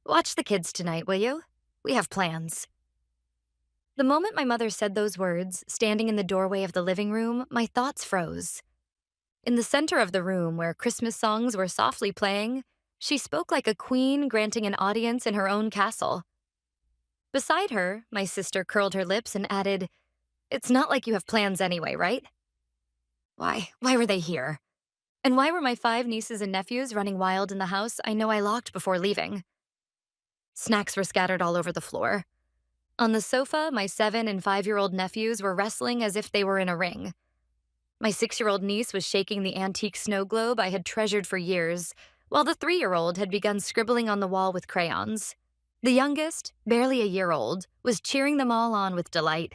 Watch the kids tonight, will you? We have plans. The moment my mother said those words, standing in the doorway of the living room, my thoughts froze. In the center of the room, where Christmas songs were softly playing, she spoke like a queen granting an audience in her own castle. Beside her, my sister curled her lips and added, "It's not like you have plans anyway, right?" Why were they here? And why were my 5 nieces and nephews running wild in the house I know I locked before leaving? Snacks were scattered all over the floor. On the sofa, my 7 and 5-year-old nephews were wrestling as if they were in a ring. My 6-year-old niece was shaking the antique snow globe I had treasured for years, while the 3-year-old had begun scribbling on the wall with crayons. The youngest, barely a year old, was cheering them all on with delight.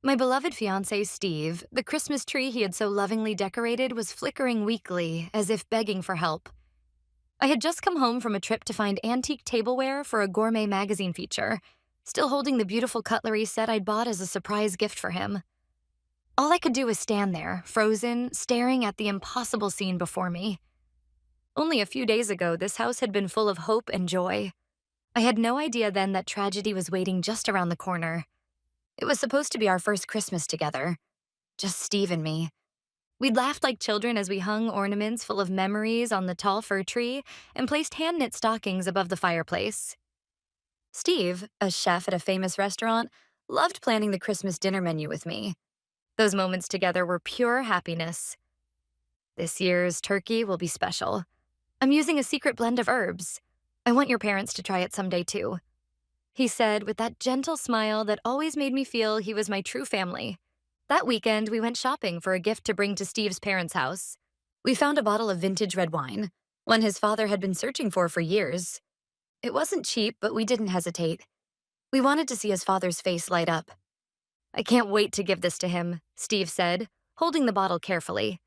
My beloved fiancé, Steve, the Christmas tree he had so lovingly decorated, was flickering weakly, as if begging for help. I had just come home from a trip to find antique tableware for a gourmet magazine feature, still holding the beautiful cutlery set I'd bought as a surprise gift for him. All I could do was stand there, frozen, staring at the impossible scene before me. Only a few days ago, this house had been full of hope and joy. I had no idea then that tragedy was waiting just around the corner. It was supposed to be our first Christmas together. Just Steve and me. We'd laughed like children as we hung ornaments full of memories on the tall fir tree and placed hand-knit stockings above the fireplace. Steve, a chef at a famous restaurant, loved planning the Christmas dinner menu with me. Those moments together were pure happiness. This year's turkey will be special. I'm using a secret blend of herbs. I want your parents to try it someday too, he said with that gentle smile that always made me feel he was my true family. That weekend, we went shopping for a gift to bring to Steve's parents' house. We found a bottle of vintage red wine, one his father had been searching for years. It wasn't cheap, but we didn't hesitate. We wanted to see his father's face light up. "I can't wait to give this to him," Steve said, holding the bottle carefully.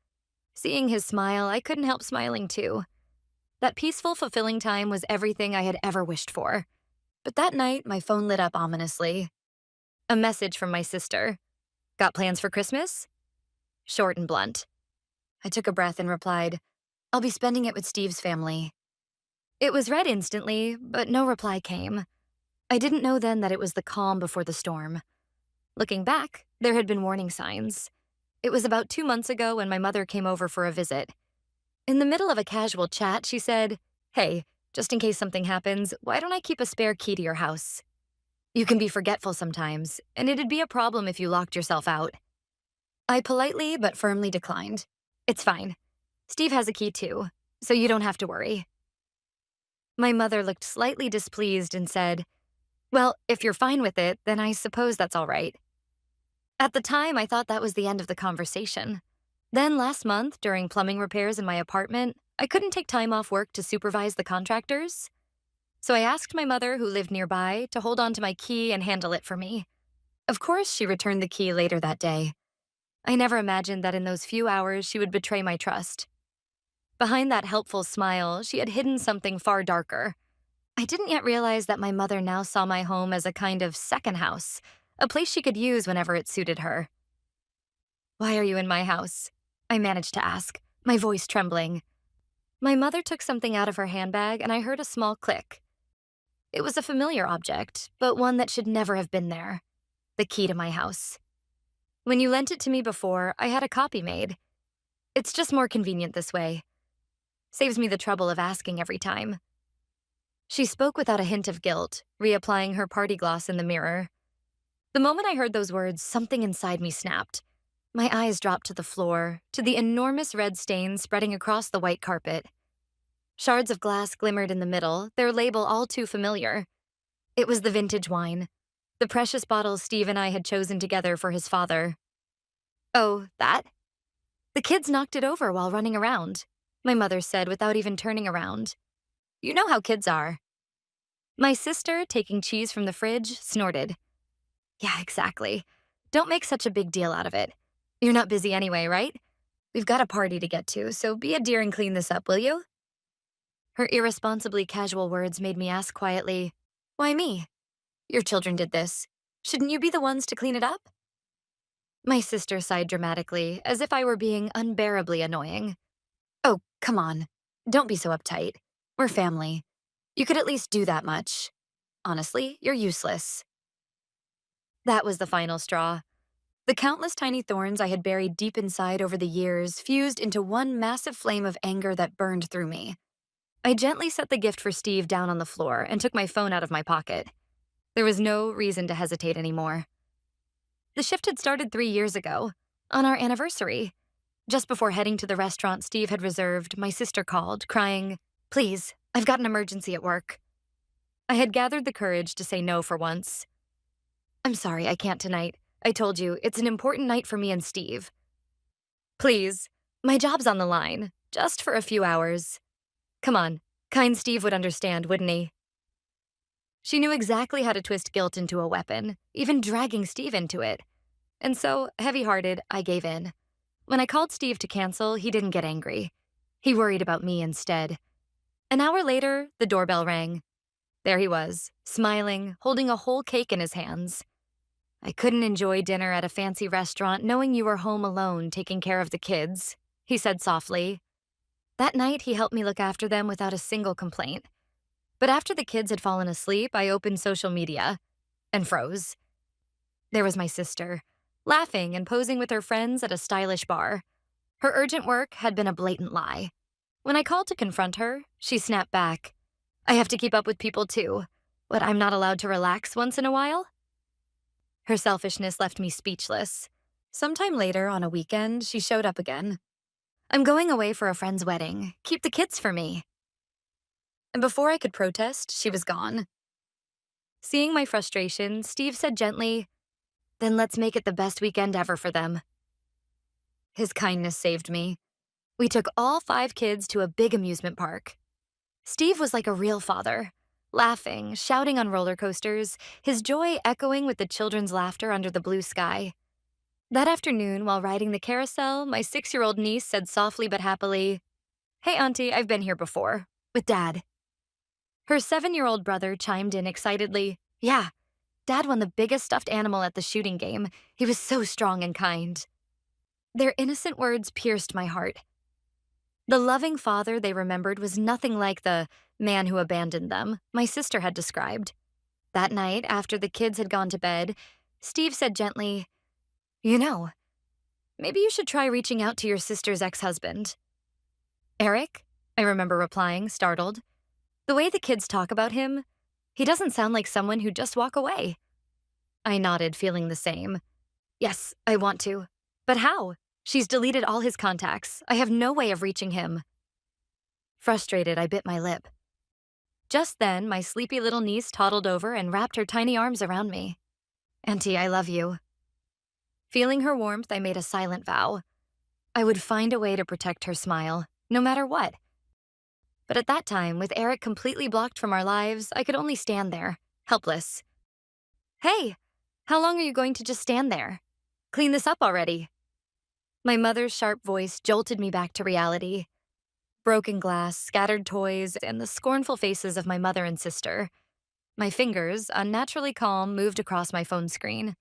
Seeing his smile, I couldn't help smiling too. That peaceful, fulfilling time was everything I had ever wished for. But that night, my phone lit up ominously. A message from my sister. "Got plans for Christmas?" Short and blunt. I took a breath and replied, "I'll be spending it with Steve's family." It was read instantly, but no reply came. I didn't know then that it was the calm before the storm. Looking back, there had been warning signs. It was about 2 months ago when my mother came over for a visit. In the middle of a casual chat, she said, "Hey, just in case something happens, why don't I keep a spare key to your house? You can be forgetful sometimes, and it'd be a problem if you locked yourself out." I politely but firmly declined. "It's fine. Steve has a key too, so you don't have to worry." My mother looked slightly displeased and said, "Well, if you're fine with it, then I suppose that's all right." At the time, I thought that was the end of the conversation. Then last month, during plumbing repairs in my apartment, I couldn't take time off work to supervise the contractors. So I asked my mother, who lived nearby, to hold on to my key and handle it for me. Of course, she returned the key later that day. I never imagined that in those few hours she would betray my trust. Behind that helpful smile, she had hidden something far darker. I didn't yet realize that my mother now saw my home as a kind of second house, a place she could use whenever it suited her. "Why are you in my house?" I managed to ask, my voice trembling. My mother took something out of her handbag and I heard a small click. It was a familiar object, but one that should never have been there. The key to my house. "When you lent it to me before, I had a copy made. It's just more convenient this way. Saves me the trouble of asking every time." She spoke without a hint of guilt, reapplying her party gloss in the mirror. The moment I heard those words, something inside me snapped. My eyes dropped to the floor, to the enormous red stain spreading across the white carpet. Shards of glass glimmered in the middle, their label all too familiar. It was the vintage wine, the precious bottle Steve and I had chosen together for his father. "Oh, that?" "The kids knocked it over while running around," my mother said without even turning around. "You know how kids are." My sister, taking cheese from the fridge, snorted. "Yeah, exactly. Don't make such a big deal out of it. You're not busy anyway, right? We've got a party to get to, so be a dear and clean this up, will you?" Her irresponsibly casual words made me ask quietly, "Why me? Your children did this. Shouldn't you be the ones to clean it up?" My sister sighed dramatically, as if I were being unbearably annoying. "Oh, come on. Don't be so uptight. We're family. You could at least do that much. Honestly, you're useless. That was the final straw. The countless tiny thorns I had buried deep inside over the years fused into one massive flame of anger that burned through me. I gently set the gift for Steve down on the floor and took my phone out of my pocket. There was no reason to hesitate anymore. The shift had started 3 years ago, on our anniversary. Just before heading to the restaurant Steve had reserved, my sister called, crying, "Please, I've got an emergency at work." I had gathered the courage to say no for once. "I'm sorry, I can't tonight. I told you, it's an important night for me and Steve." "Please, my job's on the line, just for a few hours." "Come on, kind Steve would understand, wouldn't he?" She knew exactly how to twist guilt into a weapon, even dragging Steve into it. And so, heavy-hearted, I gave in. When I called Steve to cancel, he didn't get angry. He worried about me instead. An hour later, the doorbell rang. There he was, smiling, holding a whole cake in his hands. "I couldn't enjoy dinner at a fancy restaurant knowing you were home alone taking care of the kids," he said softly. That night, he helped me look after them without a single complaint. But after the kids had fallen asleep, I opened social media and froze. There was my sister, laughing and posing with her friends at a stylish bar. Her urgent work had been a blatant lie. When I called to confront her, she snapped back. "I have to keep up with people too. What, I'm not allowed to relax once in a while?" Her selfishness left me speechless. Sometime later, on a weekend, she showed up again. "I'm going away for a friend's wedding. Keep the kids for me." And before I could protest, she was gone. Seeing my frustration, Steve said gently, "Then let's make it the best weekend ever for them." His kindness saved me. We took all 5 kids to a big amusement park. Steve was like a real father, laughing, shouting on roller coasters, his joy echoing with the children's laughter under the blue sky. That afternoon, while riding the carousel, my 6-year-old niece said softly but happily, "Hey, Auntie, I've been here before, with Dad." Her 7-year-old brother chimed in excitedly, "Yeah, Dad won the biggest stuffed animal at the shooting game. He was so strong and kind." Their innocent words pierced my heart. The loving father they remembered was nothing like the man who abandoned them my sister had described. That night, after the kids had gone to bed, Steve said gently, "You know, maybe you should try reaching out to your sister's ex-husband." "Eric?" I remember replying, startled. "The way the kids talk about him, he doesn't sound like someone who'd just walk away." I nodded, feeling the same. "Yes, I want to. But how? She's deleted all his contacts. I have no way of reaching him." Frustrated, I bit my lip. Just then, my sleepy little niece toddled over and wrapped her tiny arms around me. "Auntie, I love you." Feeling her warmth, I made a silent vow. I would find a way to protect her smile, no matter what. But at that time, with Eric completely blocked from our lives, I could only stand there, helpless. "Hey, how long are you going to just stand there? Clean this up already." My mother's sharp voice jolted me back to reality. Broken glass, scattered toys, and the scornful faces of my mother and sister. My fingers, unnaturally calm, moved across my phone screen.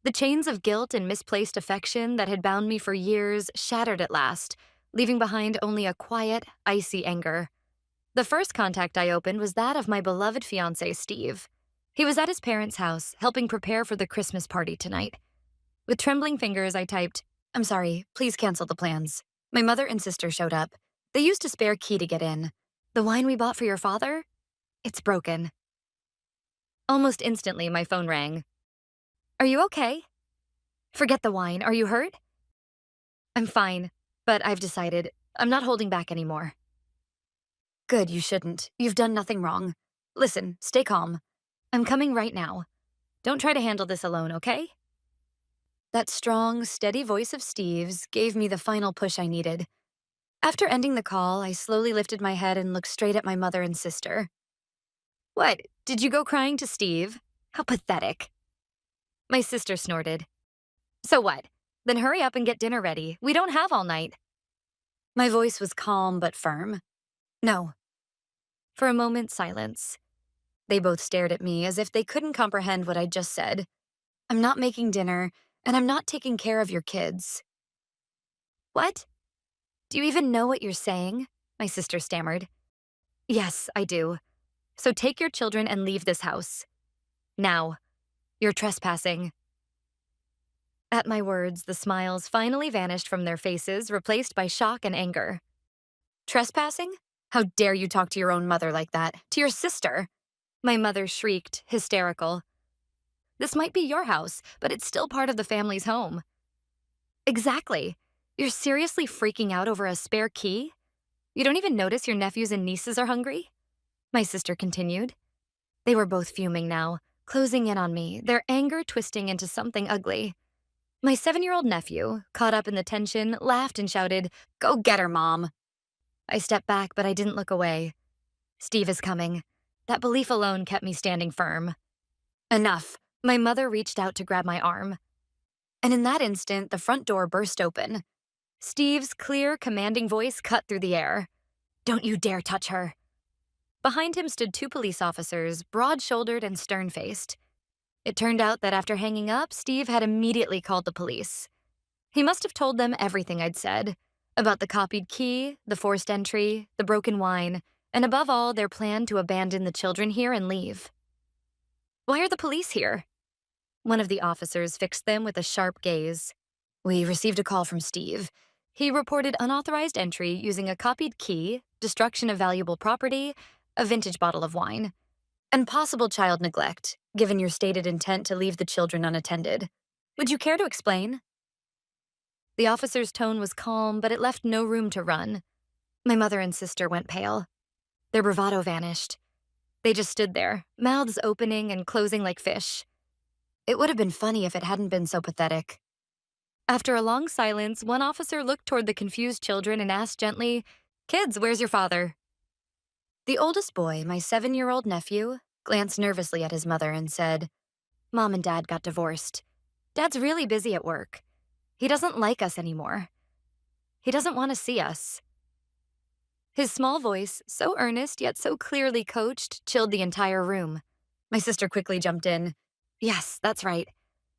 The chains of guilt and misplaced affection that had bound me for years shattered at last, leaving behind only a quiet, icy anger. The first contact I opened was that of my beloved fiancé, Steve. He was at his parents' house, helping prepare for the Christmas party tonight. With trembling fingers, I typed, "I'm sorry, please cancel the plans. My mother and sister showed up. They used a spare key to get in. The wine we bought for your father? It's broken." Almost instantly, my phone rang. "Are you okay?" "Forget the wine. Are you hurt?" "I'm fine, but I've decided I'm not holding back anymore." "Good, you shouldn't. You've done nothing wrong. Listen, stay calm. I'm coming right now. Don't try to handle this alone, okay?" That strong, steady voice of Steve's gave me the final push I needed. After ending the call, I slowly lifted my head and looked straight at my mother and sister. "What, did you go crying to Steve? How pathetic." My sister snorted. "So what? Then hurry up and get dinner ready. We don't have all night." My voice was calm but firm. "No." For a moment, silence. They both stared at me as if they couldn't comprehend what I'd just said. "I'm not making dinner, and I'm not taking care of your kids." "What? Do you even know what you're saying?" My sister stammered. "Yes, I do. So take your children and leave this house. Now. You're trespassing." At my words, the smiles finally vanished from their faces, replaced by shock and anger. "Trespassing? How dare you talk to your own mother like that? To your sister?" My mother shrieked, hysterical. "This might be your house, but it's still part of the family's home." "Exactly. You're seriously freaking out over a spare key? You don't even notice your nephews and nieces are hungry?" My sister continued. They were both fuming now, closing in on me, their anger twisting into something ugly. My 7-year-old nephew, caught up in the tension, laughed and shouted, "Go get her, Mom." I stepped back, but I didn't look away. Steve is coming. That belief alone kept me standing firm. "Enough." My mother reached out to grab my arm. And in that instant, the front door burst open. Steve's clear, commanding voice cut through the air. "Don't you dare touch her." Behind him stood 2 police officers, broad-shouldered and stern-faced. It turned out that after hanging up, Steve had immediately called the police. He must have told them everything I'd said, about the copied key, the forced entry, the broken wine, and above all, their plan to abandon the children here and leave. "Why are the police here?" One of the officers fixed them with a sharp gaze. "We received a call from Steve. He reported unauthorized entry using a copied key, destruction of valuable property, a vintage bottle of wine, and possible child neglect, given your stated intent to leave the children unattended. Would you care to explain?" The officer's tone was calm, but it left no room to run. My mother and sister went pale. Their bravado vanished. They just stood there, mouths opening and closing like fish. It would have been funny if it hadn't been so pathetic. After a long silence, one officer looked toward the confused children and asked gently, "Kids, where's your father?" The oldest boy, my 7-year-old nephew, glanced nervously at his mother and said, "Mom and Dad got divorced. Dad's really busy at work. He doesn't like us anymore. He doesn't want to see us." His small voice, so earnest yet so clearly coached, chilled the entire room. My sister quickly jumped in. "Yes, that's right.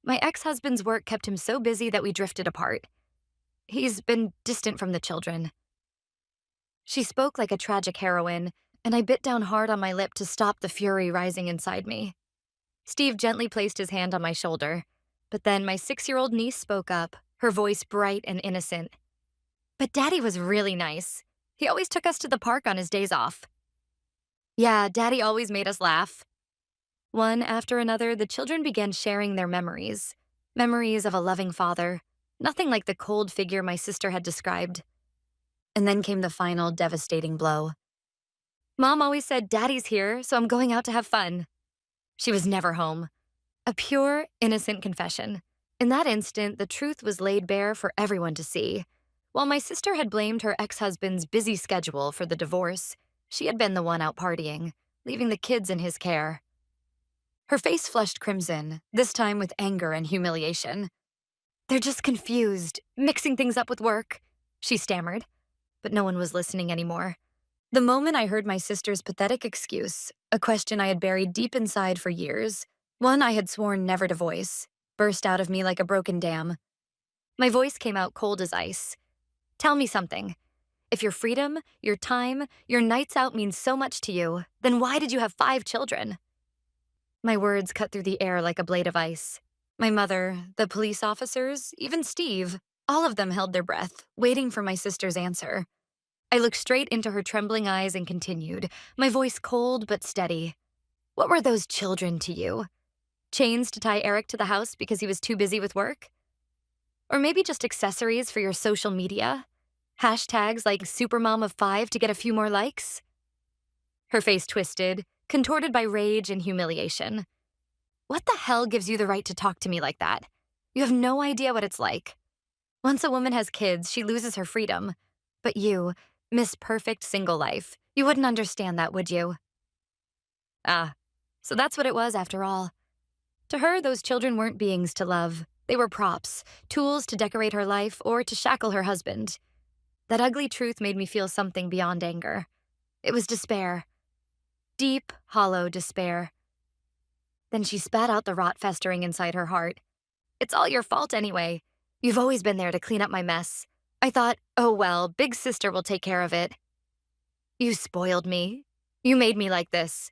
My ex-husband's work kept him so busy that we drifted apart. He's been distant from the children." She spoke like a tragic heroine, and I bit down hard on my lip to stop the fury rising inside me. Steve gently placed his hand on my shoulder, but then my 6-year-old niece spoke up, her voice bright and innocent. "But Daddy was really nice. He always took us to the park on his days off." "Yeah, Daddy always made us laugh." One after another, the children began sharing their memories. Memories of a loving father, nothing like the cold figure my sister had described. And then came the final devastating blow. "Mom always said, 'Daddy's here, so I'm going out to have fun.' She was never home." A pure, innocent confession. In that instant, the truth was laid bare for everyone to see. While my sister had blamed her ex-husband's busy schedule for the divorce, she had been the one out partying, leaving the kids in his care. Her face flushed crimson, this time with anger and humiliation. "They're just confused, mixing things up with work," she stammered, but no one was listening anymore. The moment I heard my sister's pathetic excuse, a question I had buried deep inside for years, one I had sworn never to voice, burst out of me like a broken dam. My voice came out cold as ice. "Tell me something. If your freedom, your time, your nights out means so much to you, then why did you have 5 children?" My words cut through the air like a blade of ice. My mother, the police officers, even Steve, all of them held their breath, waiting for my sister's answer. I looked straight into her trembling eyes and continued, my voice cold but steady. "What were those children to you? Chains to tie Eric to the house because he was too busy with work? Or maybe just accessories for your social media? Hashtags like supermom of 5 to get a few more likes?" Her face twisted, contorted by rage and humiliation. "What the hell gives you the right to talk to me like that? You have no idea what it's like. Once a woman has kids, she loses her freedom. But you, Miss Perfect Single Life, you wouldn't understand that, would you?" Ah, so that's what it was after all. To her, those children weren't beings to love. They were props, tools to decorate her life or to shackle her husband. That ugly truth made me feel something beyond anger. It was despair. Deep, hollow despair. Then she spat out the rot festering inside her heart. "It's all your fault anyway. You've always been there to clean up my mess. I thought, oh well, big sister will take care of it. You spoiled me. You made me like this.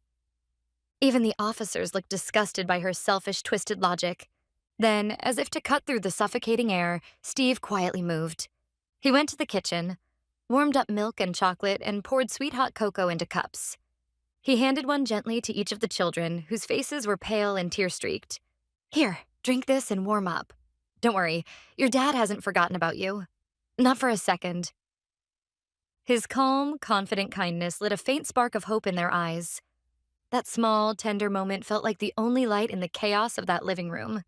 Even the officers looked disgusted by her selfish, twisted logic. Then, as if to cut through the suffocating air, Steve quietly moved. He went to the kitchen, warmed up milk and chocolate, and poured sweet hot cocoa into cups. He handed one gently to each of the children, whose faces were pale and tear-streaked. Here, drink this and warm up. Don't worry, your dad hasn't forgotten about you. Not for a second. His calm, confident kindness lit a faint spark of hope in their eyes. That small, tender moment felt like the only light in the chaos of that living room.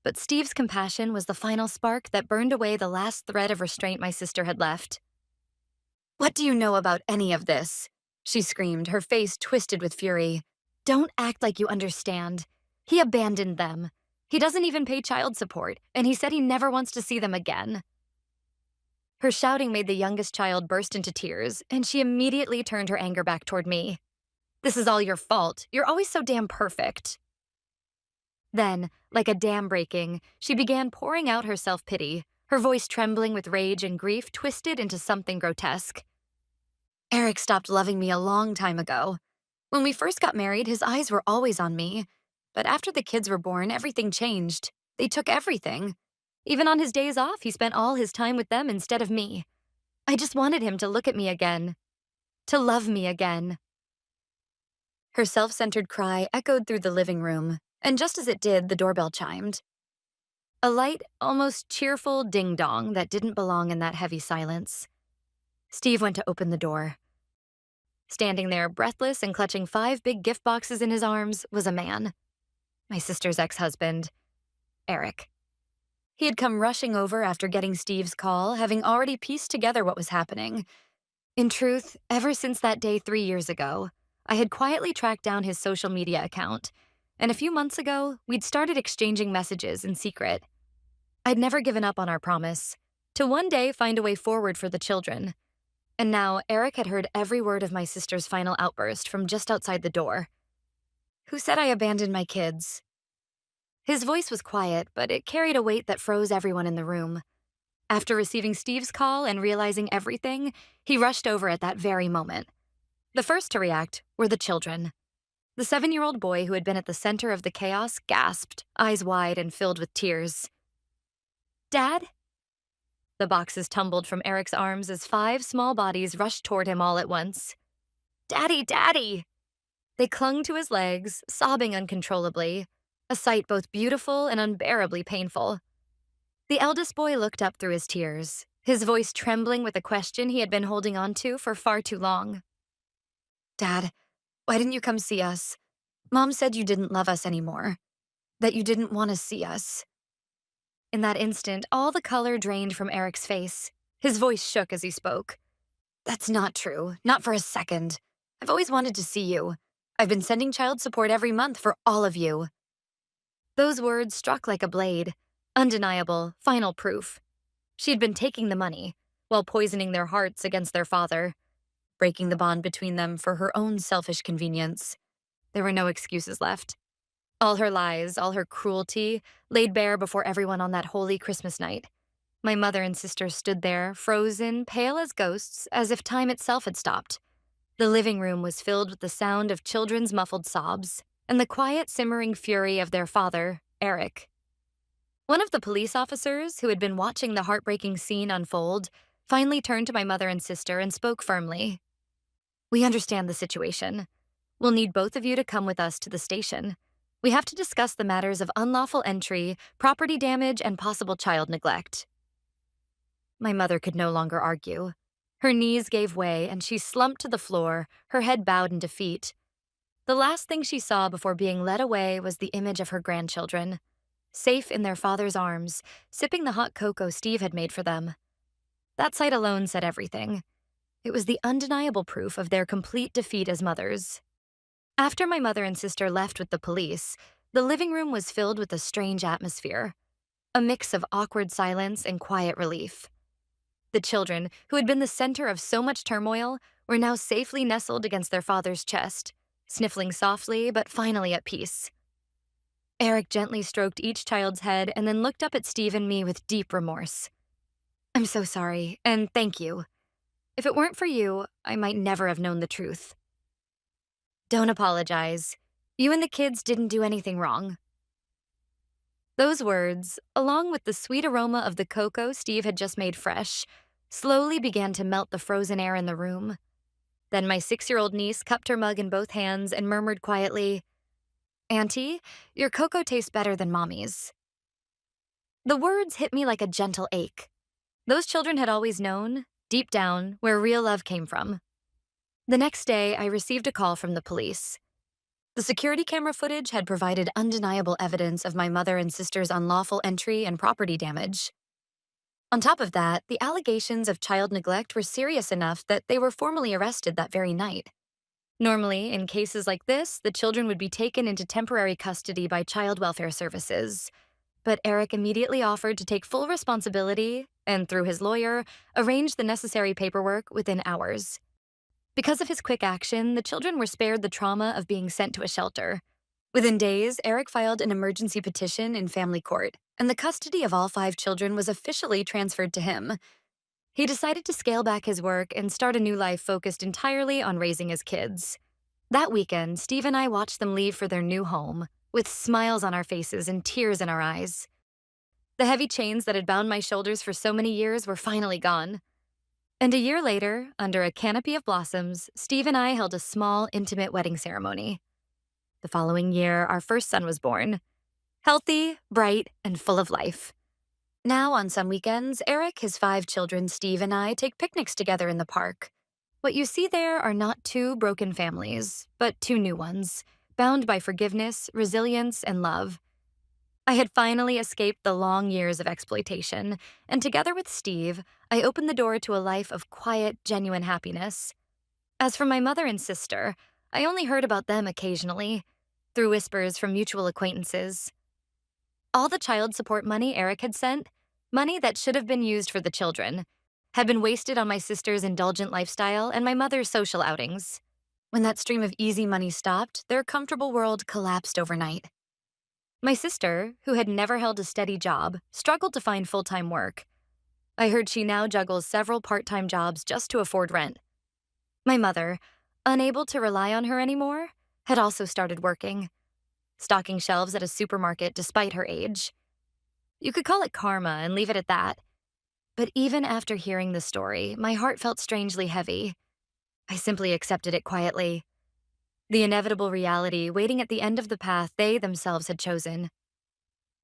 But Steve's compassion was the final spark that burned away the last thread of restraint my sister had left. "What do you know about any of this?" she screamed, her face twisted with fury. "Don't act like you understand. He abandoned them. He doesn't even pay child support, and he said he never wants to see them again." Her shouting made the youngest child burst into tears, and she immediately turned her anger back toward me. "This is all your fault. You're always so damn perfect." Then, like a dam breaking, she began pouring out her self-pity, her voice trembling with rage and grief twisted into something grotesque. "Eric stopped loving me a long time ago. When we first got married, his eyes were always on me. But after the kids were born, everything changed. They took everything. Even on his days off, he spent all his time with them instead of me. I just wanted him to look at me again. To love me again." Her self-centered cry echoed through the living room, and just as it did, the doorbell chimed. A light, almost cheerful ding-dong that didn't belong in that heavy silence. Steve went to open the door. Standing there, breathless and clutching 5 big gift boxes in his arms, was a man. My sister's ex-husband, Eric. He had come rushing over after getting Steve's call, having already pieced together what was happening. In truth, ever since that day 3 years ago, I had quietly tracked down his social media account, and a few months ago, we'd started exchanging messages in secret. I'd never given up on our promise, to one day find a way forward for the children. And now, Eric had heard every word of my sister's final outburst from just outside the door. "Who said I abandoned my kids?" His voice was quiet, but it carried a weight that froze everyone in the room. After receiving Steve's call and realizing everything, he rushed over at that very moment. The first to react were the children. The 7-year-old boy who had been at the center of the chaos gasped, eyes wide and filled with tears. "Dad?" The boxes tumbled from Eric's arms as 5 small bodies rushed toward him all at once. "Daddy, Daddy!" They clung to his legs, sobbing uncontrollably, a sight both beautiful and unbearably painful. The eldest boy looked up through his tears, his voice trembling with a question he had been holding on to for far too long. "Dad, why didn't you come see us? Mom said you didn't love us anymore, that you didn't want to see us." In that instant, all the color drained from Eric's face. His voice shook as he spoke. "That's not true, not for a second. I've always wanted to see you. I've been sending child support every month for all of you." Those words struck like a blade. Undeniable, final proof. She had been taking the money, while poisoning their hearts against their father, breaking the bond between them for her own selfish convenience. There were no excuses left. All her lies, all her cruelty, laid bare before everyone on that holy Christmas night. My mother and sister stood there, frozen, pale as ghosts, as if time itself had stopped. The living room was filled with the sound of children's muffled sobs, and the quiet, simmering fury of their father, Eric. One of the police officers, who had been watching the heartbreaking scene unfold, finally turned to my mother and sister and spoke firmly. "We understand the situation. We'll need both of you to come with us to the station. We have to discuss the matters of unlawful entry, property damage, and possible child neglect." My mother could no longer argue. Her knees gave way, and she slumped to the floor, her head bowed in defeat. The last thing she saw before being led away was the image of her grandchildren, safe in their father's arms, sipping the hot cocoa Steve had made for them. That sight alone said everything. It was the undeniable proof of their complete defeat as mothers. After my mother and sister left with the police, the living room was filled with a strange atmosphere, a mix of awkward silence and quiet relief. The children, who had been the center of so much turmoil, were now safely nestled against their father's chest, sniffling softly but finally at peace. Eric gently stroked each child's head and then looked up at Steve and me with deep remorse. "I'm so sorry, and thank you. If it weren't for you, I might never have known the truth." "Don't apologize. You and the kids didn't do anything wrong. Those words, along with the sweet aroma of the cocoa Steve had just made fresh, slowly began to melt the frozen air in the room. Then my 6-year-old niece cupped her mug in both hands and murmured quietly, "Auntie, your cocoa tastes better than Mommy's." The words hit me like a gentle ache. Those children had always known, deep down, where real love came from. The next day, I received a call from the police. The security camera footage had provided undeniable evidence of my mother and sister's unlawful entry and property damage. On top of that, the allegations of child neglect were serious enough that they were formally arrested that very night. Normally, in cases like this, the children would be taken into temporary custody by child welfare services. But Eric immediately offered to take full responsibility and, through his lawyer, arranged the necessary paperwork within hours. Because of his quick action, the children were spared the trauma of being sent to a shelter. Within days, Eric filed an emergency petition in family court, and the custody of all 5 children was officially transferred to him. He decided to scale back his work and start a new life focused entirely on raising his kids. That weekend, Steve and I watched them leave for their new home, with smiles on our faces and tears in our eyes. The heavy chains that had bound my shoulders for so many years were finally gone. And a year later, under a canopy of blossoms, Steve and I held a small, intimate wedding ceremony. The following year, our first son was born. Healthy, bright, and full of life. Now, on some weekends, Eric, his 5 children, Steve, and I take picnics together in the park. What you see there are not 2 broken families, but 2 new ones, bound by forgiveness, resilience, and love. I had finally escaped the long years of exploitation, and together with Steve, I opened the door to a life of quiet, genuine happiness. As for my mother and sister, I only heard about them occasionally, through whispers from mutual acquaintances. All the child support money Eric had sent, money that should have been used for the children, had been wasted on my sister's indulgent lifestyle and my mother's social outings. When that stream of easy money stopped, their comfortable world collapsed overnight. My sister, who had never held a steady job, struggled to find full-time work. I heard she now juggles several part-time jobs just to afford rent. My mother, unable to rely on her anymore, had also started working, stocking shelves at a supermarket despite her age. You could call it karma and leave it at that. But even after hearing the story, my heart felt strangely heavy. I simply accepted it quietly. The inevitable reality waiting at the end of the path they themselves had chosen.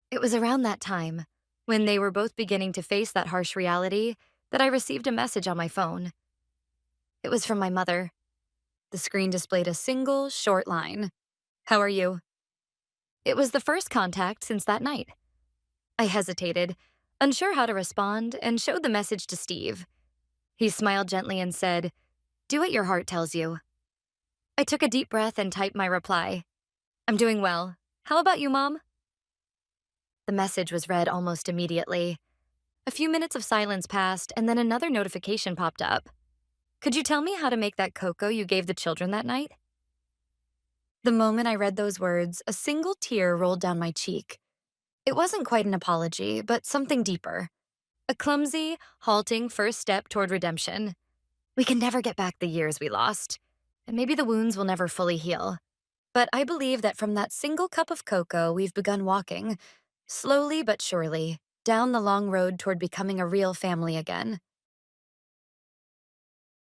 It was around that time, when they were both beginning to face that harsh reality, that I received a message on my phone. It was from my mother. The screen displayed a single, short line. "How are you?" It was the first contact since that night. I hesitated, unsure how to respond, and showed the message to Steve. He smiled gently and said, "Do what your heart tells you." I took a deep breath and typed my reply. "I'm doing well. How about you, Mom?" The message was read almost immediately. A few minutes of silence passed, and then another notification popped up. "Could you tell me how to make that cocoa you gave the children that night?" The moment I read those words, a single tear rolled down my cheek. It wasn't quite an apology, but something deeper. A clumsy, halting first step toward redemption. We can never get back the years we lost, and maybe the wounds will never fully heal. But I believe that from that single cup of cocoa, we've begun walking, slowly but surely, down the long road toward becoming a real family again.